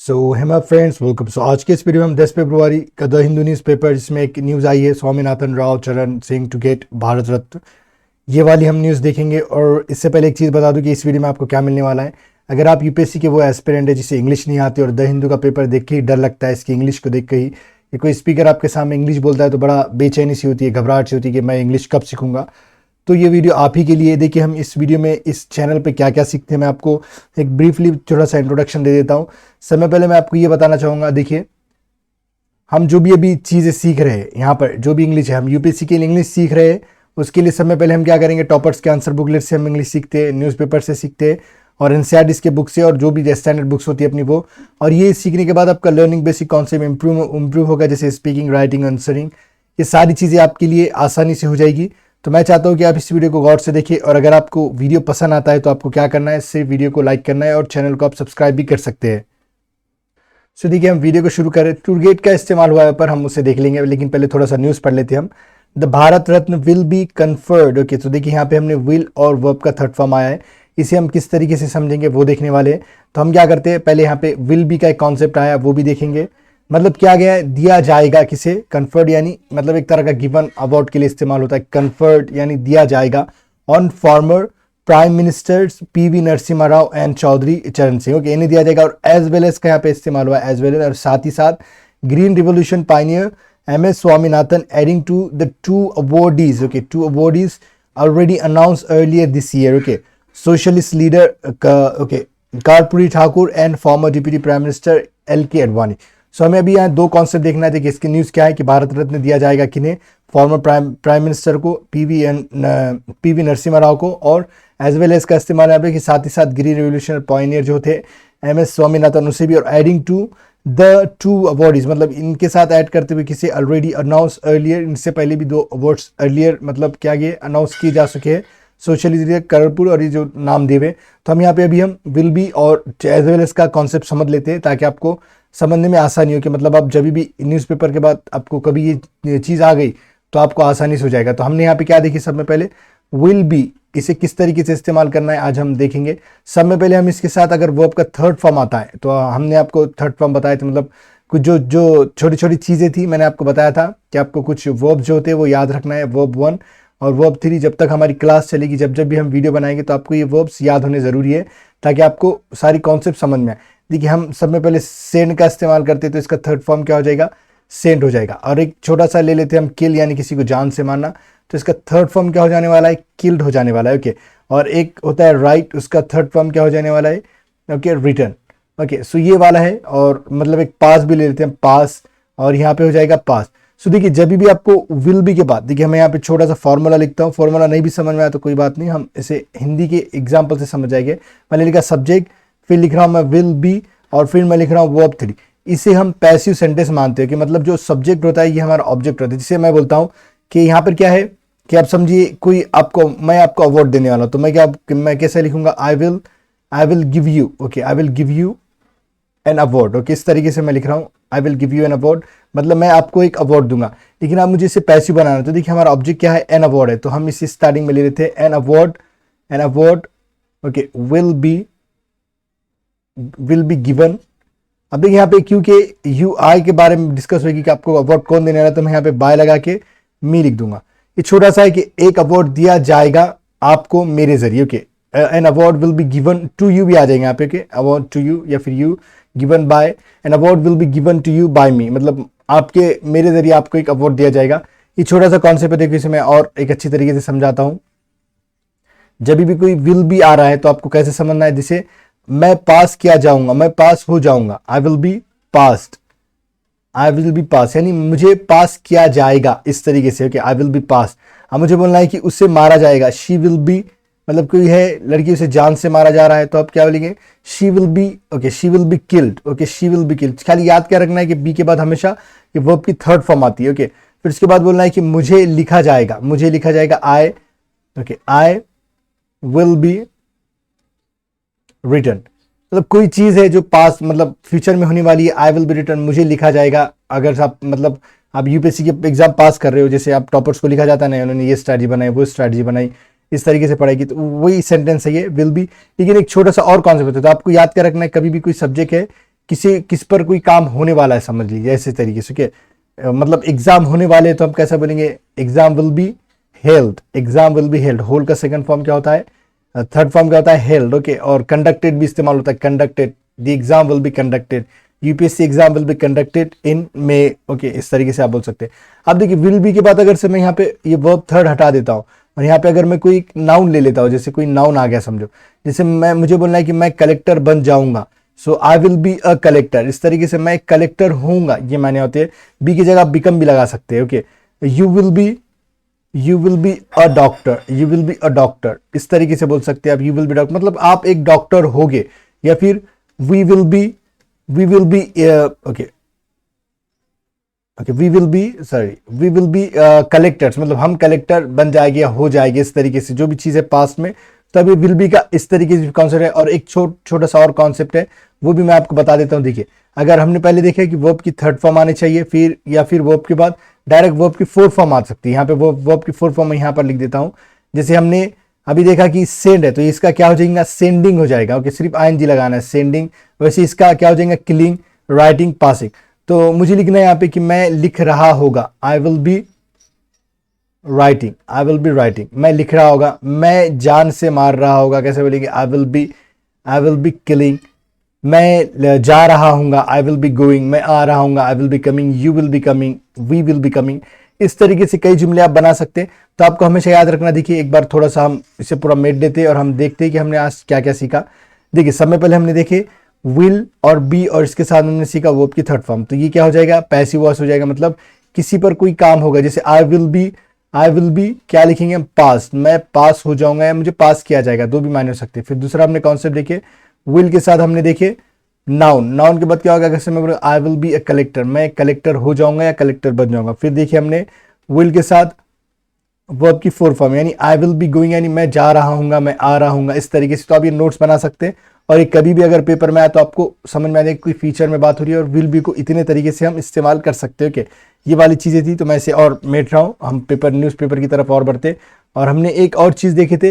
सो Hema friends welcome. आज के इस वीडियो में हम 10 फरवरी का द हिंदू न्यूज़पेपर, जिसमें एक न्यूज़ आई है स्वामीनाथन राव चरण सिंह टू गेट भारत रत्न, ये वाली हम न्यूज़ देखेंगे। और इससे पहले एक चीज़ बता दूं कि इस वीडियो में आपको क्या मिलने वाला है। अगर आप यूपीएससी के वो एस्पिरेंट है जिसे इंग्लिश नहीं आती और द हिंदू का पेपर देख के ही डर लगता है इसकी इंग्लिश को देख के ही, कि कोई स्पीकर आपके सामने इंग्लिश बोलता है तो बड़ा बेचैनी सी होती है, घबराहट सी होती है कि मैं इंग्लिश कब सीखूंगा, तो ये वीडियो आप ही के लिए। देखिए हम इस वीडियो में इस चैनल पे क्या क्या सीखते हैं, मैं आपको एक ब्रीफली थोड़ा सा इंट्रोडक्शन दे देता हूँ। समय पहले मैं आपको ये बताना चाहूँगा, देखिए हम जो भी अभी चीज़ें सीख रहे हैं यहाँ पर, जो भी इंग्लिश है, हम यूपीएससी के लिए इंग्लिश सीख रहे हैं। उसके लिए समय पहले हम क्या करेंगे, टॉपर्स के आंसर बुकलेट से हम इंग्लिश सीखते हैं, न्यूज़पेपर से सीखते हैं और एनसीईआरटी के बुक से, और जो भी स्टैंडर्ड बुक्स होती है अपनी वो। और ये सीखने के बाद आपका लर्निंग बेसिक कॉन्सेप्ट इम्प्रूव होगा, जैसे स्पीकिंग, राइटिंग, आंसरिंग, ये सारी चीज़ें आपके लिए आसानी से हो जाएगी। तो मैं चाहता हूँ कि आप इस वीडियो को गौर से देखिए, और अगर आपको वीडियो पसंद आता है तो आपको क्या करना है, सिर्फ वीडियो को लाइक करना है और चैनल को आप सब्सक्राइब भी कर सकते हैं। सो देखिए हम वीडियो को शुरू करें। टूरगेट का इस्तेमाल हुआ है पर हम उसे देख लेंगे, लेकिन पहले थोड़ा सा न्यूज़ पढ़ लेते हैं हम। The Bharat Ratna will be conferred. Okay, तो देखिए यहाँ पे हमने विल और वर्ब का थर्ड फॉर्म आया है, इसे हम किस तरीके से समझेंगे वो देखने वाले हैं। तो हम क्या करते हैं, पहले यहाँ पे विल बी का एक कॉन्सेप्ट आया वो भी देखेंगे। मतलब क्या गया है, दिया जाएगा किसे, कन्फर्ड यानी मतलब एक तरह का गिवन अवार्ड के लिए इस्तेमाल होता है। कन्फर्ड यानी दिया जाएगा on former prime ministers PV Narasimha Rao and Chaudhary Charan Singh. Okay, इन्हें दिया जाएगा। और एज वेल एज का यहाँ पे इस्तेमाल हुआ है, एज वेल एज, और साथ ही साथ green revolution pioneer MS Swaminathan adding to the two awardees. Okay, two awardees already announce earlier this year. Okay, socialist leader okay Karpoori Thakur and former deputy prime minister L K. Advani. So हमें अभी यहाँ दो concept देखना है कि इसकी न्यूज़ क्या है, कि भारत रत्न दिया जाएगा किन्हें, फॉर्मर प्राइम मिनिस्टर को पीवी नरसिम्हा राव को, और एज वेल एज का इस्तेमाल यहाँ पे कि साथ ही साथ ग्रीन रिवोल्यूशन पॉइनियर जो थे एमएस स्वामीनाथन उसे भी, और adding to the two awardees, मतलब इनके साथ ऐड करते हुए किसी ऑलरेडी अनाउंस अर्लियर, इनसे पहले भी दो अवार्ड्स अर्लियर मतलब क्या ये अनाउंस किए जा चुके हैं, सोशलिस्ट कर्पूर और ये जो नाम देवे। तो हम यहाँ पे अभी हम विल बी और एज वेल एज का कॉन्सेप्ट समझ लेते हैं, ताकि आपको समझने में आसानी हो, कि मतलब आप जब भी न्यूज़पेपर के बाद आपको कभी ये चीज़ आ गई तो आपको आसानी से हो जाएगा। तो हमने यहाँ पे क्या देखी, सब में पहले विल बी, इसे किस तरीके से इस्तेमाल करना है आज हम देखेंगे। सब में पहले हम इसके साथ अगर वर्ब का थर्ड फॉर्म आता है, तो हमने आपको थर्ड फॉर्म बताया था, मतलब कुछ जो छोटी छोटी चीज़ें थी, मैंने आपको बताया था कि आपको कुछ वर्ब जो होते हैं वो याद रखना है, वर्ब 1 और वर्ब 3। जब तक हमारी क्लास चलेगी, जब भी हम वीडियो बनाएंगे, तो आपको ये वर्ब्स याद होने ज़रूरी है, ताकि आपको सारी कॉन्सेप्ट समझ में आए। देखिए हम सब में पहले सेंड का इस्तेमाल करते हैं, तो इसका थर्ड फॉर्म क्या हो जाएगा, सेंट हो जाएगा। और एक छोटा सा ले लेते हैं हम, किल यानी किसी को जान से मारना, तो इसका थर्ड फॉर्म क्या हो जाने वाला है, किल्ड हो जाने वाला है। ओके, और एक होता है राइट, उसका थर्ड फॉर्म क्या हो जाने वाला है, ओके रिटर्न। ओके, सो ये वाला है। और मतलब एक पास भी ले लेते हैं, पास, और यहाँ पे हो जाएगा पास। सो देखिए जब भी आपको विल बी के बाद, देखिए मैं यहाँ पे छोटा सा फॉर्मूला लिखता हूँ, फॉर्मूला नहीं भी समझ में आया तो कोई बात नहीं, हम इसे हिंदी के एग्जाम्पल से समझ जाएंगे। मैंने लिखा सब्जेक्ट, फिर लिख रहा हूँ मैं विल बी, और फिर मैं लिख रहा हूँ वर्ब 3। इसे हम पैसिव सेंटेंस मानते हैं, कि मतलब जो सब्जेक्ट होता है ये हमारा ऑब्जेक्ट होता है। जिसे मैं बोलता हूँ कि यहाँ पर क्या है, कि आप समझिए कोई मैं आपको अवार्ड देने वाला हूँ, तो मैं कैसे लिखूंगा, I will give you. Okay, I will give you an award. Okay, इस तरीके से मैं लिख रहा हूँ, I will give you an award, मतलब मैं आपको एक अवार्ड दूंगा। लेकिन आप मुझे इसे पैसिव बनाना है, तो देखिए हमारा ऑब्जेक्ट क्या है, एन अवार्ड है, तो हम इसे स्टार्टिंग में ले लेते हैं, an award. Okay, will be given. अब देखिए यहाँ पे क्योंकि यू आई के बारे में डिस्कस होगी कि आपको अवार्ड कौन देने वाला है, तो मैं यहाँ पे बाय लगा के मी लिख दूंगा। ये छोटा सा है कि एक अवार्ड दिया जाएगा आपको मेरे जरिए। Okay, an award will be given to you भी आ जाएगा यहाँ पे, कि अवार्ड टू यू, या फिर you given by, an award will be given to you by me, मतलब आपके मेरे जरिए आपको एक अवार्ड दिया जाएगा। ये छोटा सा कॉन्सेप्ट है, देखिए इसे मैं और एक अच्छी तरीके से समझाता हूँ। जब भी कोई विल बी आ रहा है तो आपको कैसे समझना है, जिसे मैं पास किया जाऊंगा, मैं पास हो जाऊंगा, I will be passed, I will be pass यानी मुझे पास किया जाएगा, इस तरीके से। Okay, I will be pass. अब मुझे बोलना है कि उससे मारा जाएगा, शी विल बी, मतलब कोई है लड़की, उसे जान से मारा जा रहा है, तो आप क्या बोलेंगे, she will be. Okay, she will be killed. Okay, she will be killed. खाली याद क्या रखना है कि बी के बाद हमेशा ये वर्ब की थर्ड फॉर्म आती है। ओके, फिर उसके बाद बोलना है कि मुझे लिखा जाएगा, I, okay, I will be return. मतलब कोई चीज है जो पास मतलब फ्यूचर में होने वाली है, आई विल बी रिटर्न, मुझे लिखा जाएगा। अगर आप मतलब आप यूपीएससी के एग्जाम पास कर रहे हो, जैसे आप टॉपर्स को लिखा जाता है ना, उन्होंने ये स्ट्रैटेजी बनाई, वो स्ट्रैटेजी बनाई, इस तरीके से पढ़ाई की, तो वही सेंटेंस है ये विल बी। लेकिन एक छोटा सा और कॉन्सेप्ट होता है, तो आपको याद क्या रखना है, कभी भी कोई सब्जेक्ट है किस पर कोई काम होने वाला है, समझ लीजिए ऐसे तरीके से कि मतलब एग्जाम होने वाले हैं, तो हम कैसा बोलेंगे, exam will be held, exam will be held. Hold का सेकंड फॉर्म क्या होता है, थर्ड फॉर्म क्या होता है, हेल्ड। ओके, और कंडक्टेड भी इस्तेमाल होता है, conducted, the exam will be conducted, UPSC exam will be conducted in may. Okay, इस तरीके से आप बोल सकते हैं। अब देखिए विल बी के बाद अगर से मैं यहाँ पे ये वर्ब थर्ड हटा देता हूँ और यहाँ पे अगर मैं कोई नाउन ले लेता हूँ, जैसे कोई नाउन आ गया समझो, जैसे मुझे बोलना है कि मैं कलेक्टर बन जाऊंगा, so I will be a collector. इस तरीके से मैं एक कलेक्टर होऊंगा, ये माने होते हैं। बी की जगह आप बिकम भी लगा सकते हैं। Okay, you will be a doctor, you will be a doctor, इस तरीके से बोल सकते हैं आप, यू विल बी डॉक्टर, मतलब आप एक डॉक्टर होगे। या फिर we will be okay we will be collectors, मतलब हम कलेक्टर बन जाएंगे या हो जाएंगे, इस तरीके से जो भी चीज़ है पास्ट में, तब ये विल बी का इस तरीके से कॉन्सेप्ट है। और एक छोटा सा और कॉन्सेप्ट है, वो भी मैं आपको बता देता हूँ। देखिए, अगर हमने पहले देखा कि वर्ब की थर्ड फॉर्म आनी चाहिए, फिर या फिर वर्ब के बाद डायरेक्ट वर्ब की फोर्थ फॉर्म आ सकती है। यहाँ पे वर्ब की फोर्थ फॉर्म मैं यहाँ पर लिख देता हूँ। जैसे हमने अभी देखा कि सेंड है, तो इसका क्या हो जाएगा, सेंडिंग हो जाएगा। ओके, सिर्फ आईएनजी लगाना है, सेंडिंग। वैसे इसका क्या हो जाएगा, किलिंग, राइटिंग, पासिंग। तो मुझे लिखना है यहाँ पे कि मैं लिख रहा होगा, आई will be writing, I will be writing, मैं लिख रहा होगा। मैं जान से मार रहा होगा, कैसे बोलेंगे, आई विल बी किलिंग। मैं जा रहा हूँगा, आई विल बी गोइंग। मैं आ रहा हूँगा, I will be coming. You will be coming, we will be coming. इस तरीके से कई जुमले आप बना सकते हैं। तो आपको हमेशा याद रखना। देखिए, एक बार थोड़ा सा हम इसे पूरा मेट देते हैं और हम देखते हैं कि हमने आज क्या क्या सीखा। देखिए, समय पहले हमने देखे विल और बी, और इसके साथ हमने सीखा वर्ब की थर्ड फॉर्म। तो ये क्या हो जाएगा, पैसिव वॉइस हो जाएगा, मतलब किसी पर कोई काम होगा। जैसे आई विल बी क्या लिखेंगे, पास, मैं पास हो जाऊंगा या मुझे पास किया जाएगा, दो भी मायने हो सकते हैं। फिर दूसरा हमने कॉन्सेप्ट देखे विल के साथ, हमने देखे नाउन। नाउन के बाद क्या होगा, जैसे मैं बोलूँ आई विल बी अ कलेक्टर, मैं कलेक्टर हो जाऊंगा या कलेक्टर बन जाऊंगा। फिर देखिए हमने विल के साथ वर्ब की फोर फॉर्म, यानी आई विल बी गोइंग, यानी मैं जा रहा हूँ, मैं आ रहा हूँ, इस तरीके से। तो आप ये नोट्स बना सकते हैं और ये कभी भी अगर पेपर में आए तो आपको समझ में आ जाए कोई फीचर में बात हो रही है और विल बी को इतने तरीके से हम इस्तेमाल कर सकते हैं। ओके, ये वाली चीज़ें थी, तो मैं इसे और मेट रहा हूँ। हम न्यूज़पेपर की तरफ और बढ़ते, और हमने एक और चीज़ देखे थे,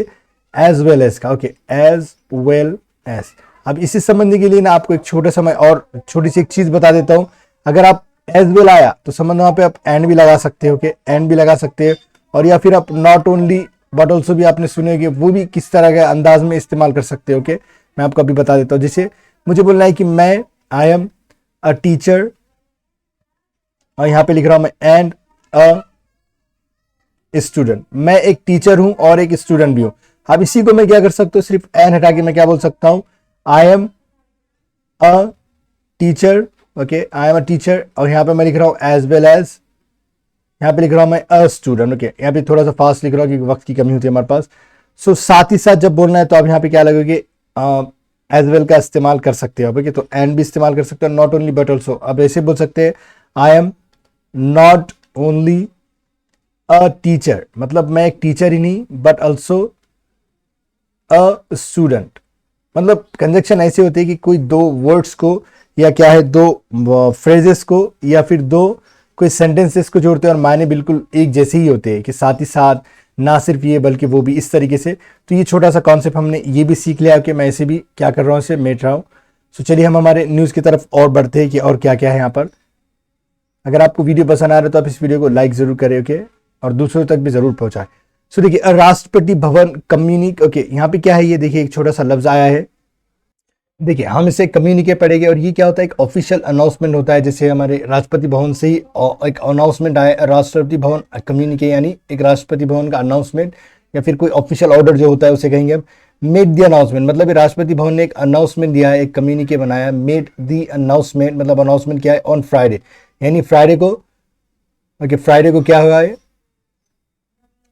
एज वेल एज का। Okay, as well as. अब इसे समझने के लिए ना आपको एक छोटा सा मैं और छोटी सी एक चीज़ बता देता हूँ। अगर आप एज वेल आया तो समझना, वहाँ पे आप एंड भी लगा सकते हो। ओके, एंड भी लगा सकते हैं। और या फिर आप नॉट ओनली बट ऑल्सो भी आपने सुने होंगे, वो भी किस तरह के अंदाज में इस्तेमाल कर सकते हो। ओके, मैं आपको अभी बता देता हूँ। जैसे मुझे बोलना है कि मैं, आई एम अ टीचर, और यहाँ पे लिख रहा हूँ मैं एंड अ स्टूडेंट, मैं एक टीचर हूं और एक स्टूडेंट भी हूं। अब इसी को मैं क्या कर सकता हूँ, सिर्फ एंड हटा के मैं क्या बोल सकता हूँ, I am a teacher. Okay, I am a teacher, और यहाँ पे मैं लिख रहा हूँ एज वेल एज, यहाँ पे लिख रहा हूँ मैं अ स्टूडेंट। ओके, यहाँ पे थोड़ा सा फास्ट लिख रहा हूँ क्योंकि वक्त की कमी होती है हमारे पास। सो साथ ही साथ जब बोलना है तो आप यहाँ पे क्या लगेगी, एज वेल का इस्तेमाल कर सकते हो। ओके, तो एंड भी इस्तेमाल कर सकते हो, नॉट ओनली बट ऑल्सो। अब ऐसे बोल सकते हैं, I am not only a teacher, मतलब मैं एक टीचर ही नहीं बट ऑल्सो अ स्टूडेंट। मतलब कंजक्शन ऐसे होते हैं कि कोई दो वर्ड्स को या क्या है, दो फ्रेजेस को या फिर दो कोई सेंटेंसेस को जोड़ते हैं और मायने बिल्कुल एक जैसे ही होते हैं, कि साथ ही साथ ना सिर्फ ये बल्कि वो भी, इस तरीके से। तो ये छोटा सा कॉन्सेप्ट हमने ये भी सीख लिया कि मैं ऐसे भी क्या कर रहा हूँ, इसे मेट रहा हूँ। तो चलिए हम हमारे न्यूज़ की तरफ और बढ़ते हैं कि और क्या क्या है यहाँ पर। अगर आपको वीडियो पसंद आ रहा है तो आप इस वीडियो को लाइक जरूर करें। ओके, और दूसरों तक भी जरूर पहुंचाएं। सो देखिए, राष्ट्रपति भवन कम्युनिक। ओके, यहाँ पे क्या है, ये देखिए एक छोटा सा लफ्ज आया है। देखिए, हम इसे कम्युनिके पढ़ेंगे और ये क्या होता है, एक ऑफिशियल अनाउंसमेंट होता है। जैसे हमारे राष्ट्रपति भवन से ही एक अनाउंसमेंट आया, राष्ट्रपति भवन कम्युनिके, यानी एक राष्ट्रपति भवन का अनाउंसमेंट या फिर कोई ऑफिशियल ऑर्डर जो होता है उसे कहेंगे हम मेड द अनाउंसमेंट। मतलब राष्ट्रपति भवन ने एक अनाउंसमेंट दिया है, एक कम्युनिके बनाया, मेड द अनाउंसमेंट। मतलब अनाउंसमेंट क्या है, ऑन फ्राइडे, यानी फ्राइडे को। ओके, फ्राइडे को क्या हुआ है,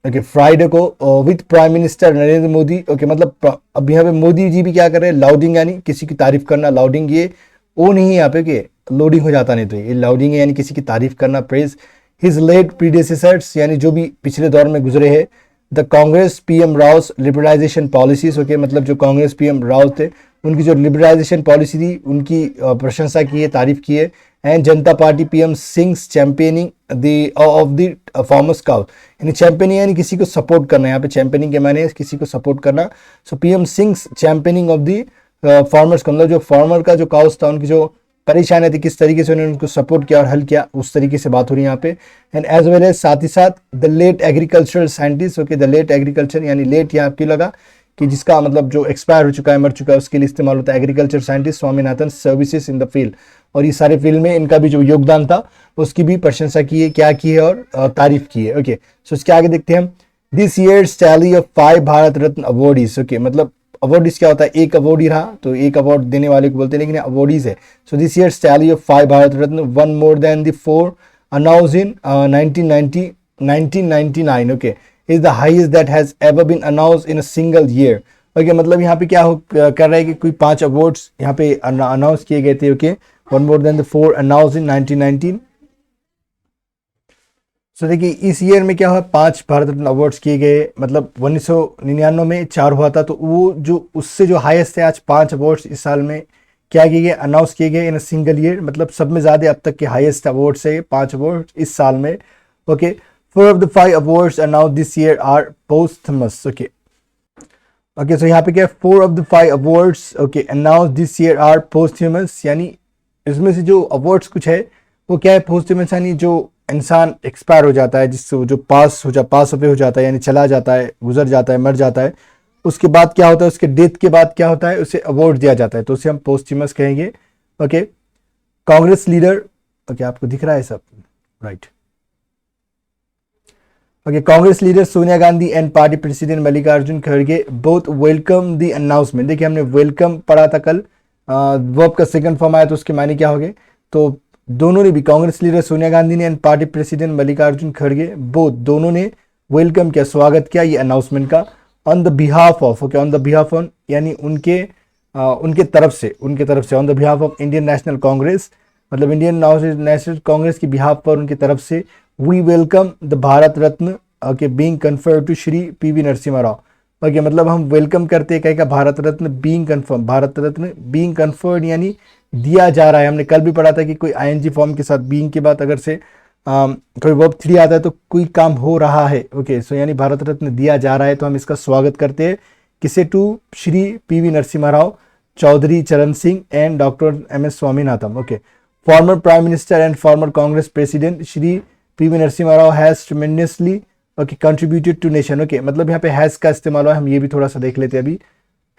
ओके फ्राइडे को with prime minister Narendra Modi. Okay, मतलब अब यहाँ पे मोदी जी भी क्या कर रहे हैं, लाउडिंग, यानी किसी की तारीफ करना। लाउडिंग ये ओ नहीं है यहाँ पे, कि लोडिंग हो जाता नहीं, तो ये लाउडिंग है, यानी किसी की तारीफ करना। प्रेज हिज लेट प्रीडेसेसर्स, यानी जो भी पिछले दौर में गुजरे हैं। The Congress PM Rao liberalization policies. Okay, मतलब जो कांग्रेस पीएम राव थे उनकी जो लिबरलाइजेशन पॉलिसी थी उनकी प्रशंसा की है, तारीफ की है। And Janata party PM Singh's championing the of the farmers cause, यानी चैंपियनिंग यानी किसी को सपोर्ट करना। यहाँ पे चैंपियनिंग के माने किसी को सपोर्ट करना। So PM Singh's championing of the farmers का, मतलब जो फार्मर का जो काउस था उनकी जो परेशान थे, किस तरीके से उन्होंने उनको सपोर्ट किया और हल किया, उस तरीके से बात हो रही है यहाँ पे। एंड एज वेल एज साथ ही साथ the late agricultural scientist, okay, the late agriculture यानी लेट यहाँ क्यों लगा कि जिसका मतलब जो एक्सपायर हो चुका है, मर चुका है, उसके लिए इस्तेमाल होता है agriculture scientist Swaminathan services in the field. और ये सारे फील्ड में इनका भी जो योगदान था उसकी भी प्रशंसा की है, क्या की है और तारीफ की है। ओके, सो इसके आगे देखते हैं हम this years tally of 5 Bharat Ratna awardees. Okay, मतलब अवार्डीज क्या होता है, एक अवार्ड ही रहा तो एक अवार्ड देने वाले को बोलते हैं, लेकिन अवार्डीज है। So this years tally of 5 Bharat Ratna, one more than the 4 announced in 1999, okay, is the highest that has ever been announced in a single year। Okay, मतलब यहाँ पे क्या कर रहा है कि कोई 5 अवार्ड्स यहाँ पे अनाउंस किए गए थे। Okay, one more than the 4 announced in 1919। सो देखिए इस ईयर में क्या हुआ, 5 भारत रत्न अवार्ड्स किए गए, मतलब 1999 में 4 हुआ था, तो वो जो उससे जो हाईएस्ट है आज 5 अवार्ड्स इस साल में क्या किए गए, अनाउंस किए गए इन अ सिंगल ईयर, मतलब सब में ज्यादा अब तक के हाईएस्ट अवार्ड्स है 5 अवार्ड इस साल में। Okay, 4 of the 5 awards announced this year are posthumous. Okay, okay, so यहाँ पे क्या है, 4 of the 5 awards okay announced this year are posthumous, यानी इसमें से जो अवार्ड्स कुछ है वो क्या है, पोस्थमस, यानी जो इंसान एक्सपायर हो जाता है, जिससे जो पास अवे हो जाता है, यानी चला जाता है, गुजर जाता है, मर जाता है, उसके बाद क्या होता है, उसके डेथ के बाद क्या होता है, उसे अवार्ड दिया जाता है, तो उसे हम पोस्टमस कहेंगे। ओके, कांग्रेस लीडर, ओके आपको दिख रहा है सब, right. Okay, Congress leader Sonia Gandhi and party president Mallikarjun खड़गे बोथ वेलकम द अनाउंसमेंट। देखिए हमने वेलकम पढ़ा था कल, वर्ब का सेकंड फॉर्म आया तो उसके मायने क्या हो गए, तो दोनों ने भी, कांग्रेस लीडर सोनिया गांधी ने एंड पार्टी प्रेसिडेंट मल्लिकार्जुन खड़गे बोथ, दोनों ने वेलकम किया, स्वागत किया ये अनाउंसमेंट का, on the behalf of, okay, on the behalf on यानी उनके तरफ से on the behalf of Indian national Congress, मतलब इंडियन नेशनल कांग्रेस की बिहाफ पर उनकी तरफ से, we welcome the Bharat Ratna okay being conferred to Shri PV Narasimha Rao. Okay, मतलब हम वेलकम करते हैं क्या, Bharat Ratna being confirm, Bharat Ratna being conferred यानी दिया जा रहा है। हमने कल भी पढ़ा था कि कोई आईएनजी फॉर्म के साथ बीइंग के बाद अगर से कोई वर्ब 3 आता है तो कोई काम हो रहा है। ओके, सो यानी भारत रत्न दिया जा रहा है, तो हम इसका स्वागत करते हैं किसे, to Shri PV Narasimha Rao, Chaudhary Charan Singh and doctor MS. Swaminathan. Okay, former prime minister and former Congress president Shri PV Narasimha Rao has tremendously okay contributed to nation. Okay, मतलब यहाँ पे हैज का इस्तेमाल हुआ है, हम ये भी थोड़ा सा देख लेते हैं अभी।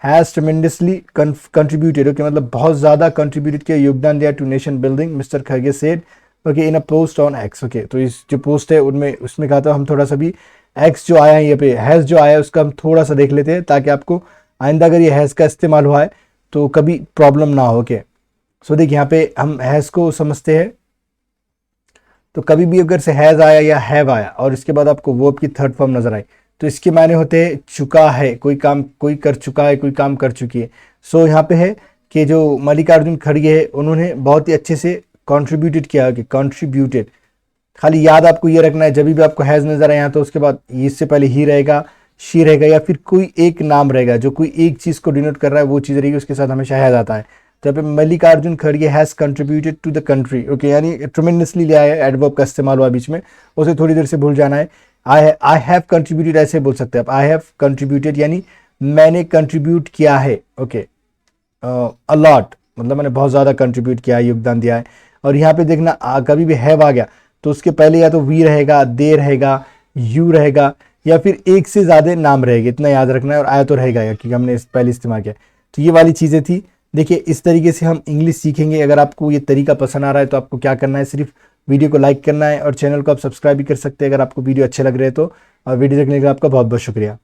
हैज ट्रेमेंडसली कंट्रीब्यूटेड, ओके, मतलब बहुत ज्यादा कंट्रीब्यूटेड किया, योगदान दिया टू नेशन बिल्डिंग, मिस्टर खड़गे said okay in a post on x. Okay, तो इस जो पोस्ट है उसमें कहा था हम थोड़ा सा भी एक्स जो आया है ये पे हैज जो आया है उसका हम थोड़ा सा देख लेते हैं, ताकि आपको आइंदा अगर ये हैज का इस्तेमाल हुआ है तो कभी प्रॉब्लम ना हो। ओके, सो देखिए यहाँ पे हम हैज को समझते हैं, तो कभी भी अगर से हैज आया या हैव आया और इसके बाद आपको वर्ब की थर्ड फॉर्म नजर आई तो इसके मायने होते हैं चुका है, कोई काम कोई कर चुका है, कोई काम कर चुकी है। सो यहाँ पे है कि जो मल्लिकार्जुन खड़गे है उन्होंने बहुत ही अच्छे से कंट्रीब्यूटेड किया है, कंट्रीब्यूटेड, खाली याद आपको ये रखना है, जब भी आपको हैज नजर आए यहाँ तो उसके बाद इससे पहले ही रहेगा, शी रहेगा या फिर कोई एक नाम रहेगा जो कोई एक चीज को डिनोट कर रहा है, वो चीज रहेगी, उसके साथ हमेशा हैज आता है। तो यहाँ पे मल्लिकार्जुन खड़गे has contributed to the country. Okay, यानी ट्रेमेंडसली लिया है, एडवर्ब का इस्तेमाल हुआ बीच में, उसे थोड़ी देर से भूल जाना है। आई हैव कंट्रीब्यूटेड ऐसे बोल सकते हैं आप, आई हैव कंट्रीब्यूटेड यानी मैंने कंट्रीब्यूट किया है। ओके, अलॉट मतलब मैंने बहुत ज्यादा कंट्रीब्यूट किया है, योगदान दिया है। और यहाँ पे देखना कभी भी हैव आ गया तो उसके पहले या तो वी रहेगा, दे रहेगा, यू रहेगा या फिर एक से ज्यादा नाम रहेगा, इतना याद रखना है। और आया तो रहेगा क्योंकि हमने पहले इस्तेमाल किया। तो ये वाली चीजें थी। देखिए इस तरीके से हम इंग्लिश सीखेंगे। अगर आपको ये तरीका पसंद आ रहा है तो आपको क्या करना है, सिर्फ वीडियो को लाइक करना है और चैनल को आप सब्सक्राइब भी कर सकते हैं अगर आपको वीडियो अच्छे लग रहे हैं तो। और वीडियो देखने के लिए आपका बहुत बहुत शुक्रिया।